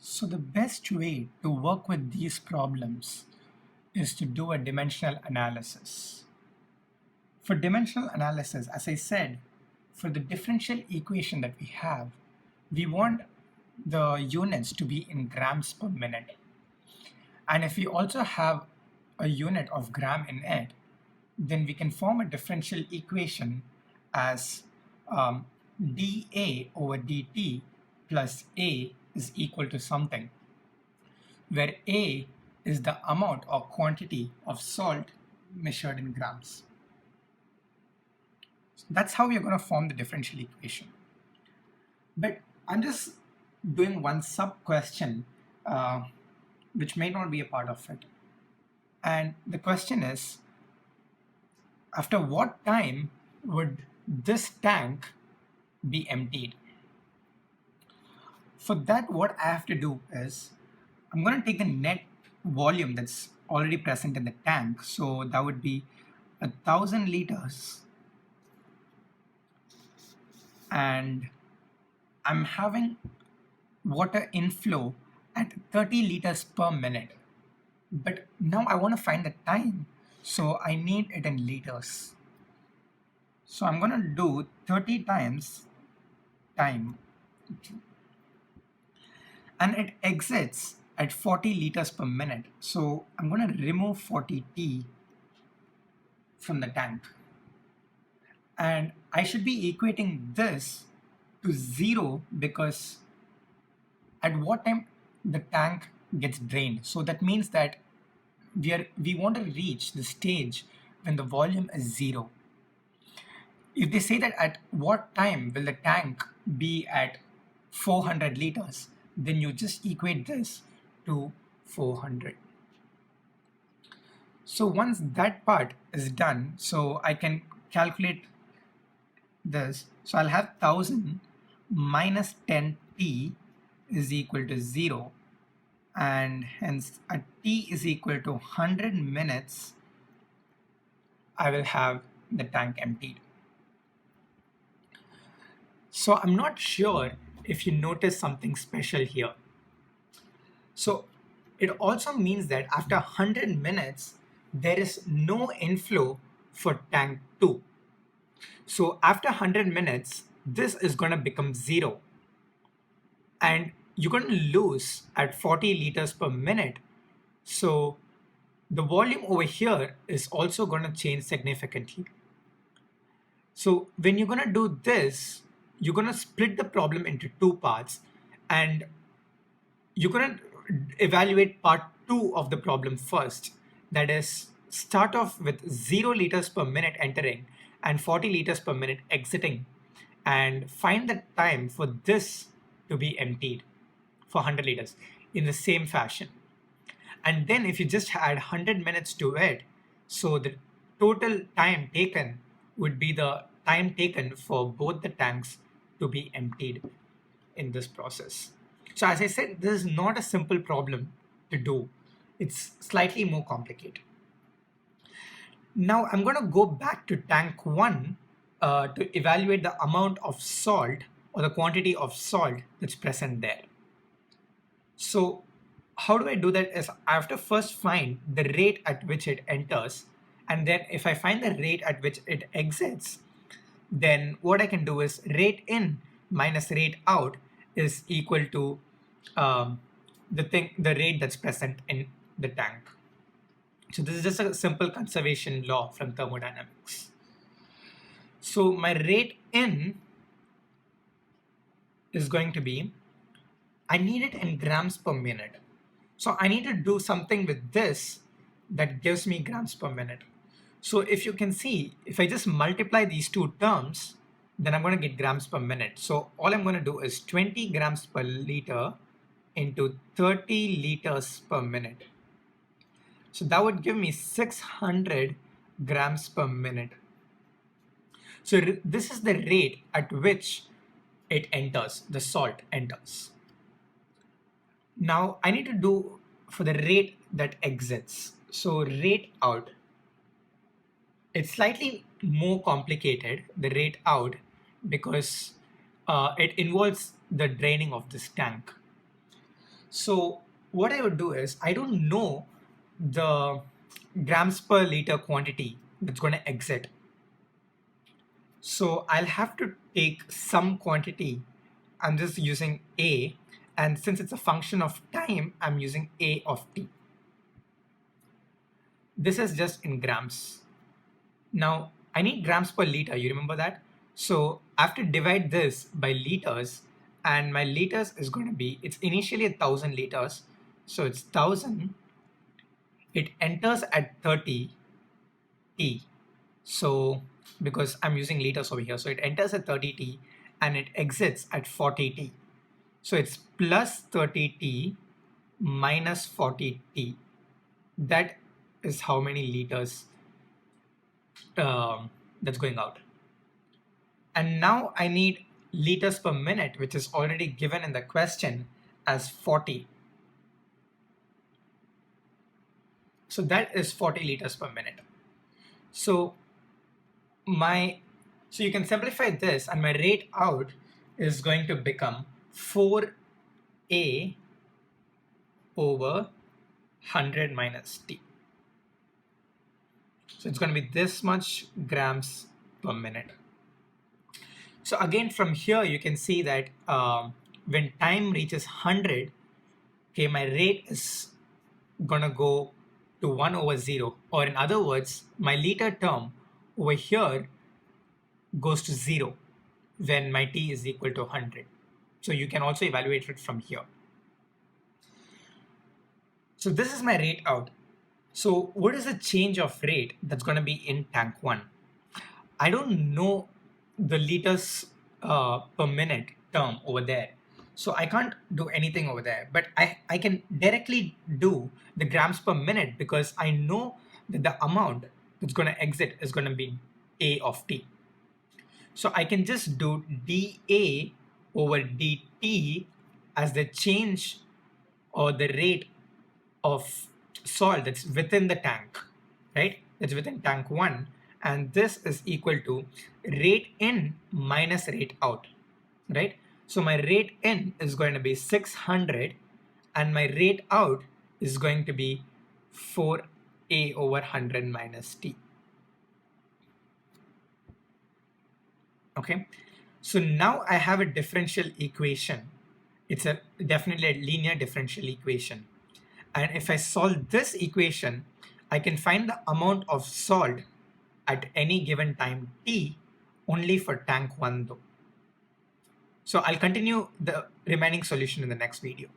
So the best way to work with these problems is to do a dimensional analysis. For dimensional analysis, as I said, for the differential equation that we have, we want the units to be in grams per minute. And if we also have a unit of gram in it, then we can form a differential equation as dA over dt plus A is equal to something, where A is the amount or quantity of salt measured in grams. So that's how we're going to form the differential equation. But I'm just doing one sub question, which may not be a part of it. And the question is, after what time would this tank be emptied? For that, what I have to do is, I'm going to take the net volume that's already present in the tank. So that would be 1,000 liters. And I'm having water inflow at 30 liters per minute. But now I want to find the time. So I need it in liters. So I'm going to do 30 times time. And it exits at 40 liters per minute. So I'm going to remove 40t from the tank. And I should be equating this to 0 because at what time the tank gets drained. So that means that we want to reach the stage when the volume is 0. If they say that at what time will the tank be at 400 liters, then you just equate this to 400. So once that part is done, so I can calculate this. So I'll have 1000 minus 10t is equal to 0, and hence at t is equal to 100 minutes, I will have the tank emptied. So I'm not sure if you notice something special here. So it also means that after 100 minutes, there is no inflow for tank 2. So after 100 minutes, this is going to become 0. And you're going to lose at 40 liters per minute. So the volume over here is also going to change significantly. So when you're going to do this, you're going to split the problem into two parts, and you're going to evaluate part 2 of the problem first. That is, start off with 0 liters per minute entering and 40 liters per minute exiting, and find the time for this to be emptied for 100 liters in the same fashion. And then if you just add 100 minutes to it, so the total time taken would be the time taken for both the tanks to be emptied in this process. So as I said, this is not a simple problem to do. It's slightly more complicated. Now I'm going to go back to tank 1 to evaluate the amount of salt or the quantity of salt that's present there. So how do I do that is I have to first find the rate at which it enters, and then if I find the rate at which it exits, then what I can do is rate in minus rate out is equal to the rate that's present in the tank. So this is just a simple conservation law from thermodynamics. So my rate in is going to be, I need it in grams per minute. So I need to do something with this that gives me grams per minute. So if you can see, if I just multiply these two terms, then I'm going to get grams per minute. So all I'm going to do is 20 grams per liter into 30 liters per minute. So that would give me 600 grams per minute. So this is the rate at which it enters, the salt enters. Now I need to do for the rate that exits. So rate out, it's slightly more complicated, the rate out, because it involves the draining of this tank. So what I would do is, I don't know the grams per liter quantity that's going to exit. So I'll have to take some quantity. I'm just using A, and since it's a function of time, I'm using A of t. This is just in grams. Now I need grams per liter, you remember that? So I have to divide this by liters, and my liters is going to be, it's initially 1000 liters. So it's 1000, it enters at 30 T. So because I'm using liters over here, so it enters at 30 T and it exits at 40 T. So it's plus 30 T minus 40 T. That is how many liters that's going out. And now I need liters per minute, which is already given in the question as 40. So that is 40 liters per minute. So you can simplify this, and my rate out is going to become 4A over 100 minus T. So it's going to be this much grams per minute. So again, from here, you can see that when time reaches 100, okay, my rate is going to go to 1 over 0. Or in other words, my liter term over here goes to 0 when my t is equal to 100. So you can also evaluate it from here. So this is my rate out. So what is the change of rate that's going to be in tank 1? I don't know the liters per minute term over there. So I can't do anything over there, but I can directly do the grams per minute because I know that the amount that's going to exit is going to be A of t. So I can just do dA over dt as the change or the rate of salt that's within the tank, right? That's within tank 1. And this is equal to rate in minus rate out, right? So my rate in is going to be 600 and my rate out is going to be 4A over 100 minus t. Okay, so now I have a differential equation. It's definitely a linear differential equation. And if I solve this equation, I can find the amount of salt at any given time t only for tank 1 though. So I'll continue the remaining solution in the next video.